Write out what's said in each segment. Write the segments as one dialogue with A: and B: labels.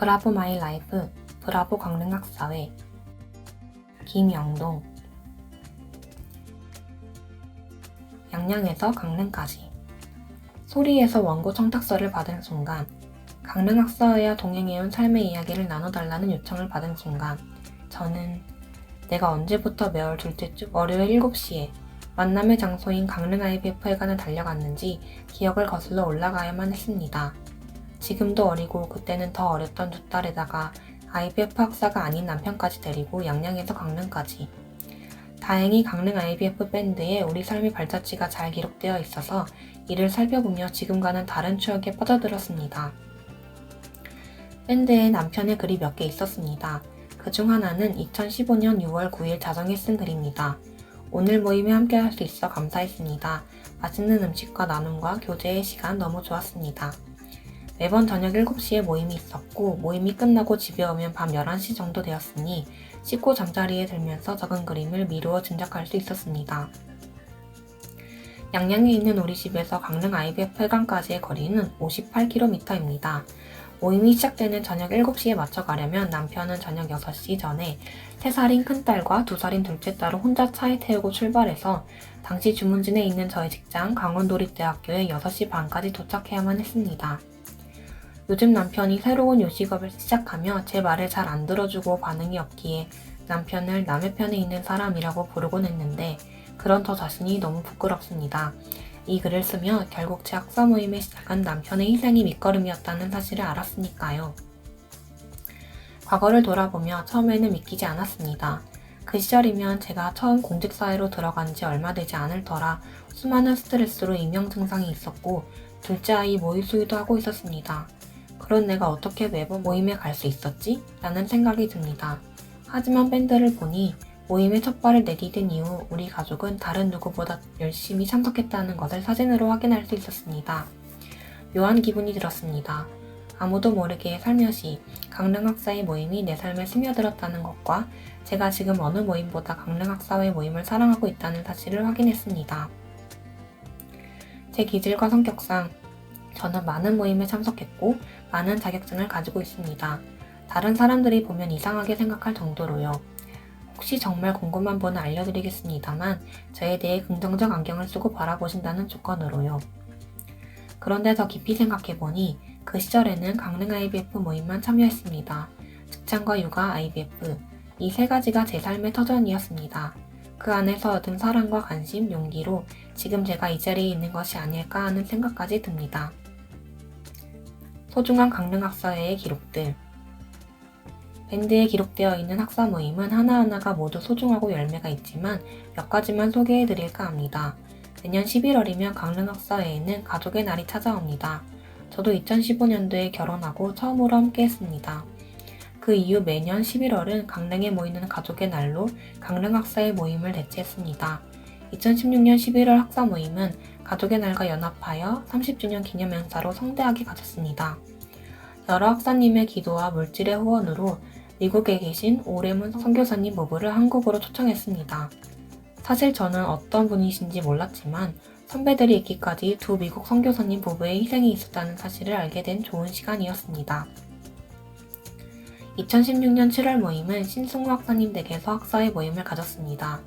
A: 브라보 마이 라이프, 브라보 강릉학사회, 김영동. 양양에서 강릉까지. 소리에서 원고 청탁서를 받은 순간, 강릉학사회와 동행해온 삶의 이야기를 나눠달라는 요청을 받은 순간, 저는 내가 언제부터 매월 둘째 주 월요일 7시에 만남의 장소인 강릉 IVF회관을 달려갔는지 기억을 거슬러 올라가야만 했습니다. 지금도 어리고 그때는 더 어렸던 두 딸에다가 IVF 학사가 아닌 남편까지 데리고 양양에서 강릉까지. 다행히 강릉 IVF 밴드에 우리 삶의 발자취가 잘 기록되어 있어서 이를 살펴보며 지금과는 다른 추억에 빠져들었습니다. 밴드에 남편의 글이 몇 개 있었습니다. 그중 하나는 2015년 6월 9일 자정에 쓴 글입니다. 오늘 모임에 함께할 수 있어 감사했습니다. 맛있는 음식과 나눔과 교제의 시간 너무 좋았습니다. 매번 저녁 7시에 모임이 있었고 모임이 끝나고 집에 오면 밤 11시 정도 되었으니 씻고 잠자리에 들면서 적은 그림을 미루어 짐작할 수 있었습니다. 양양에 있는 우리 집에서 강릉 IVF 회관까지의 거리는 58km입니다. 모임이 시작되는 저녁 7시에 맞춰 가려면 남편은 저녁 6시 전에 3살인 큰딸과 2살인 둘째 딸을 혼자 차에 태우고 출발해서 당시 주문진에 있는 저희 직장 강원도립대학교에 6시 반까지 도착해야만 했습니다. 요즘 남편이 새로운 요식업을 시작하며 제 말을 잘 안 들어주고 반응이 없기에 남편을 남의 편에 있는 사람이라고 부르곤 했는데 그런 저 자신이 너무 부끄럽습니다. 이 글을 쓰며 결국 제 학사 모임의 시작은 남편의 희생이 밑거름이었다는 사실을 알았으니까요. 과거를 돌아보며 처음에는 믿기지 않았습니다. 그 시절이면 제가 처음 공직사회로 들어간 지 얼마 되지 않을 터라 수많은 스트레스로 이명 증상이 있었고 둘째 아이 모유 수유도 하고 있었습니다. 그런 내가 어떻게 매번 모임에 갈 수 있었지? 라는 생각이 듭니다. 하지만 밴드를 보니 모임에 첫 발을 내디딘 이후 우리 가족은 다른 누구보다 열심히 참석했다는 것을 사진으로 확인할 수 있었습니다. 묘한 기분이 들었습니다. 아무도 모르게 살며시 강릉학사의 모임이 내 삶에 스며들었다는 것과 제가 지금 어느 모임보다 강릉학사회 모임을 사랑하고 있다는 사실을 확인했습니다. 제 기질과 성격상 저는 많은 모임에 참석했고 많은 자격증을 가지고 있습니다. 다른 사람들이 보면 이상하게 생각할 정도로요. 혹시 정말 궁금한 분은 알려드리겠습니다만 저에 대해 긍정적 안경을 쓰고 바라보신다는 조건으로요. 그런데 더 깊이 생각해보니 그 시절에는 강릉 IVF 모임만 참여했습니다. 직장과 육아, IVF 이 세 가지가 제 삶의 터전이었습니다. 그 안에서 얻은 사랑과 관심, 용기로 지금 제가 이 자리에 있는 것이 아닐까 하는 생각까지 듭니다. 소중한 강릉학사회의 기록들. 밴드에 기록되어 있는 학사 모임은 하나하나가 모두 소중하고 열매가 있지만 몇 가지만 소개해드릴까 합니다. 내년 11월이면 강릉학사회에는 가족의 날이 찾아옵니다. 저도 2015년도에 결혼하고 처음으로 함께했습니다. 그 이후 매년 11월은 강릉에 모이는 가족의 날로 강릉학사회 모임을 개최했습니다. 2016년 11월 학사 모임은 가족의 날과 연합하여 30주년 기념 행사로 성대하게 가졌습니다. 여러 학사님의 기도와 물질의 후원으로 미국에 계신 오래문 선교사님 부부를 한국으로 초청했습니다. 사실 저는 어떤 분이신지 몰랐지만 선배들이 있기까지 두 미국 선교사님 부부의 희생이 있었다는 사실을 알게 된 좋은 시간이었습니다. 2016년 7월 모임은 신승우 학사님 댁에서 학사회 모임을 가졌습니다.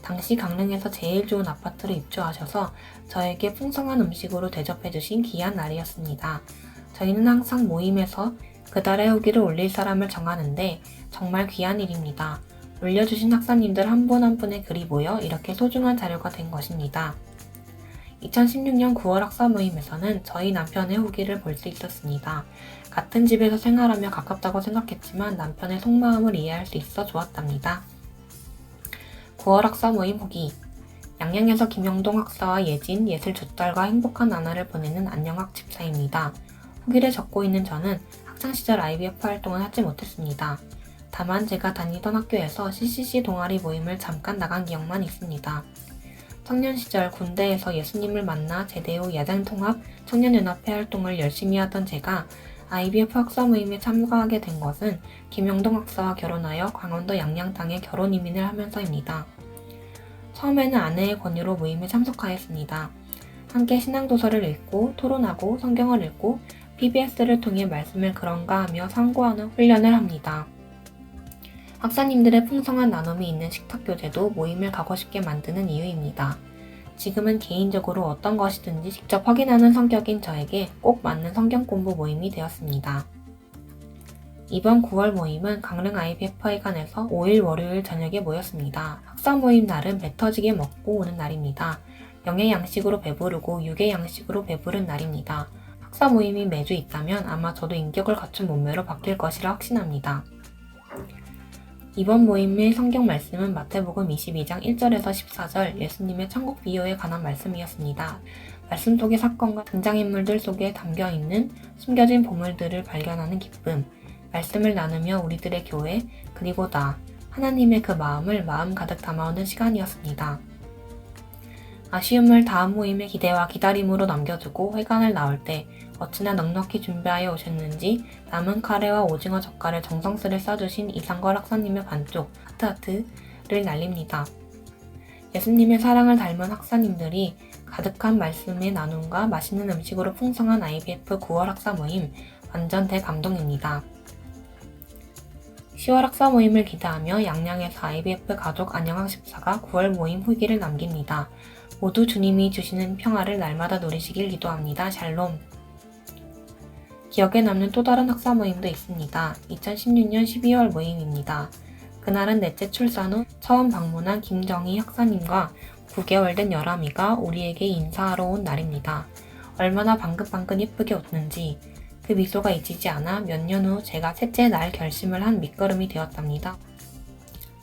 A: 당시 강릉에서 제일 좋은 아파트로 입주하셔서 저에게 풍성한 음식으로 대접해주신 귀한 날이었습니다. 저희는 항상 모임에서 그달의 후기를 올릴 사람을 정하는데 정말 귀한 일입니다. 올려주신 학사님들 한 분 한 분의 글이 모여 이렇게 소중한 자료가 된 것입니다. 2016년 9월 학사 모임에서는 저희 남편의 후기를 볼 수 있었습니다. 같은 집에서 생활하며 가깝다고 생각했지만 남편의 속마음을 이해할 수 있어 좋았답니다. 9월 학사 모임 후기. 양양에서 김영동 학사와 예진, 예슬 두 딸과 행복한 나날을 보내는 안녕학 집사입니다. 후기를 적고 있는 저는 학창시절 IVF 활동을 하지 못했습니다. 다만 제가 다니던 학교에서 CCC 동아리 모임을 잠깐 나간 기억만 있습니다. 청년 시절 군대에서 예수님을 만나 제대 후 야당통합 청년연합회 활동을 열심히 하던 제가 IVF 학사 모임에 참가하게 된 것은 김영동 학사와 결혼하여 강원도 양양 땅에 결혼 이민을 하면서입니다. 처음에는 아내의 권유로 모임에 참석하였습니다. 함께 신앙도서를 읽고 토론하고 성경을 읽고 PBS를 통해 말씀을 그런가 하며 상고하는 훈련을 합니다. 학사님들의 풍성한 나눔이 있는 식탁교재도 모임을 가고 싶게 만드는 이유입니다. 지금은 개인적으로 어떤 것이든지 직접 확인하는 성격인 저에게 꼭 맞는 성경 공부 모임이 되었습니다. 이번 9월 모임은 강릉 IVF 회관에서 5일 월요일 저녁에 모였습니다. 학사 모임 날은 배 터지게 먹고 오는 날입니다. 영의 양식으로 배부르고 육의 양식으로 배부른 날입니다. 학사 모임이 매주 있다면 아마 저도 인격을 갖춘 몸매로 바뀔 것이라 확신합니다. 이번 모임의 성경 말씀은 마태복음 22장 1절에서 14절 예수님의 천국 비유에 관한 말씀이었습니다. 말씀 속의 사건과 등장인물들 속에 담겨있는 숨겨진 보물들을 발견하는 기쁨, 말씀을 나누며 우리들의 교회, 그리고 나, 하나님의 그 마음을 마음 가득 담아오는 시간이었습니다. 아쉬움을 다음 모임의 기대와 기다림으로 남겨두고 회관을 나올 때 어찌나 넉넉히 준비하여 오셨는지 남은 카레와 오징어 젓갈을 정성스레 싸주신 이상걸 학사님의 반쪽 하트하트를 날립니다. 예수님의 사랑을 닮은 학사님들이 가득한 말씀의 나눔과 맛있는 음식으로 풍성한 IVF 9월 학사 모임 완전 대감동입니다. 10월 학사 모임을 기대하며 양양에서 IVF 가족 안녕학 집사가 9월 모임 후기를 남깁니다. 모두 주님이 주시는 평화를 날마다 누리시길 기도합니다. 샬롬. 기억에 남는 또 다른 학사 모임도 있습니다. 2016년 12월 모임입니다. 그날은 넷째 출산 후 처음 방문한 김정희 학사님과 9개월 된 여람이가 우리에게 인사하러 온 날입니다. 얼마나 방긋방긋 예쁘게 웃는지 그 미소가 잊히지 않아 몇 년 후 제가 셋째 날 결심을 한 밑거름이 되었답니다.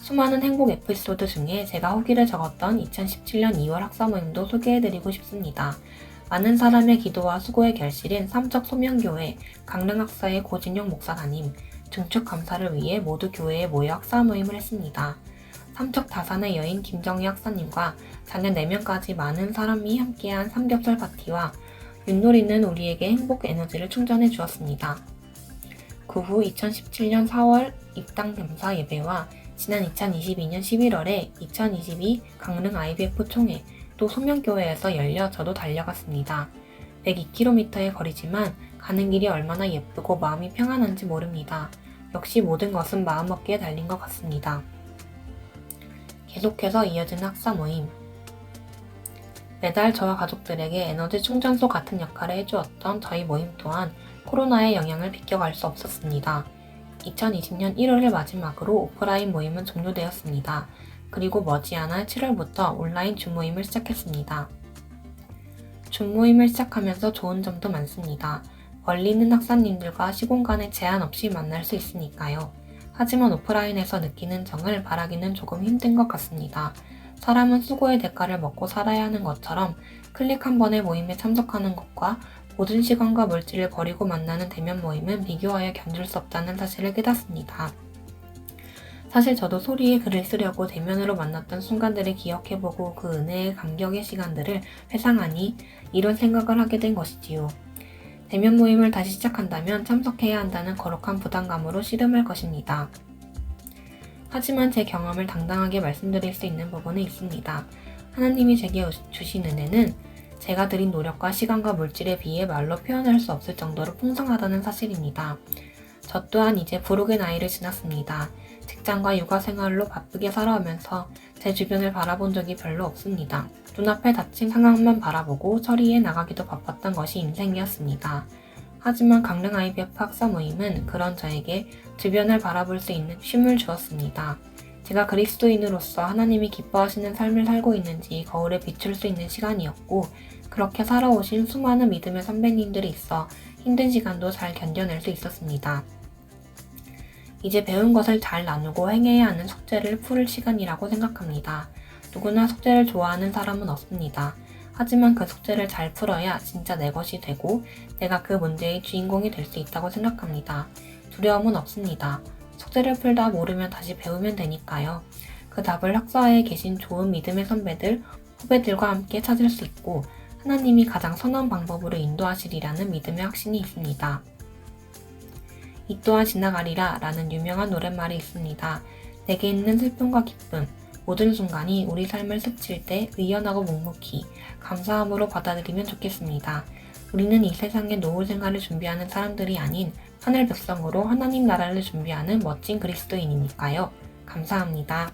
A: 수많은 행복 에피소드 중에 제가 후기를 적었던 2017년 2월 학사 모임도 소개해드리고 싶습니다. 많은 사람의 기도와 수고의 결실인 삼척소명교회 강릉학사의 고진용 목사님 증축 감사를 위해 모두 교회에 모여 학사 모임을 했습니다. 삼척 다산의 여인 김정희 학사님과 자녀 4명까지 많은 사람이 함께한 삼겹살 파티와 윷놀이는 우리에게 행복 에너지를 충전해 주었습니다. 그 후 2017년 4월 입당 겸사 예배와 지난 2022년 11월에 2022 강릉 IVF 총회 또 소명교회에서 열려 저도 달려갔습니다. 102km의 거리지만 가는 길이 얼마나 예쁘고 마음이 평안한지 모릅니다. 역시 모든 것은 마음먹기에 달린 것 같습니다. 계속해서 이어지는 학사 모임. 매달 저와 가족들에게 에너지 충전소 같은 역할을 해주었던 저희 모임 또한 코로나의 영향을 비껴갈 수 없었습니다. 2020년 1월을 마지막으로 오프라인 모임은 종료되었습니다. 그리고 머지않아 7월부터 온라인 줌 모임을 시작했습니다. 줌 모임을 시작하면서 좋은 점도 많습니다. 멀리 있는 학사님들과 시공간에 제한 없이 만날 수 있으니까요. 하지만 오프라인에서 느끼는 정을 바라기는 조금 힘든 것 같습니다. 사람은 수고의 대가를 먹고 살아야 하는 것처럼 클릭 한 번의 모임에 참석하는 것과 모든 시간과 물질을 버리고 만나는 대면 모임은 비교하여 견딜 수 없다는 사실을 깨닫습니다. 사실 저도 소리에 글을 쓰려고 대면으로 만났던 순간들을 기억해보고 그 은혜의 감격의 시간들을 회상하니 이런 생각을 하게 된 것이지요. 대면 모임을 다시 시작한다면 참석해야 한다는 거룩한 부담감으로 씨름할 것입니다. 하지만 제 경험을 당당하게 말씀드릴 수 있는 부분은 있습니다. 하나님이 제게 주신 은혜는 제가 들인 노력과 시간과 물질에 비해 말로 표현할 수 없을 정도로 풍성하다는 사실입니다. 저 또한 이제 부록의 나이를 지났습니다. 직장과 육아 생활로 바쁘게 살아오면서 제 주변을 바라본 적이 별로 없습니다. 눈앞에 닥친 상황만 바라보고 처리해 나가기도 바빴던 것이 인생이었습니다. 하지만 강릉 IVF 학사 모임은 그런 저에게 주변을 바라볼 수 있는 쉼을 주었습니다. 제가 그리스도인으로서 하나님이 기뻐하시는 삶을 살고 있는지 거울에 비출 수 있는 시간이었고 그렇게 살아오신 수많은 믿음의 선배님들이 있어 힘든 시간도 잘 견뎌낼 수 있었습니다. 이제 배운 것을 잘 나누고 행해야 하는 숙제를 풀을 시간이라고 생각합니다. 누구나 숙제를 좋아하는 사람은 없습니다. 하지만 그 숙제를 잘 풀어야 진짜 내 것이 되고 내가 그 문제의 주인공이 될 수 있다고 생각합니다. 두려움은 없습니다. 숙제를 풀다 모르면 다시 배우면 되니까요. 그 답을 학사에 계신 좋은 믿음의 선배들, 후배들과 함께 찾을 수 있고 하나님이 가장 선한 방법으로 인도하시리라는 믿음의 확신이 있습니다. 이 또한 지나가리라 라는 유명한 노랫말이 있습니다. 내게 있는 슬픔과 기쁨, 모든 순간이 우리 삶을 스칠 때 의연하고 묵묵히 감사함으로 받아들이면 좋겠습니다. 우리는 이 세상의 노후 생활을 준비하는 사람들이 아닌 하늘 백성으로 하나님 나라를 준비하는 멋진 그리스도인이니까요. 감사합니다.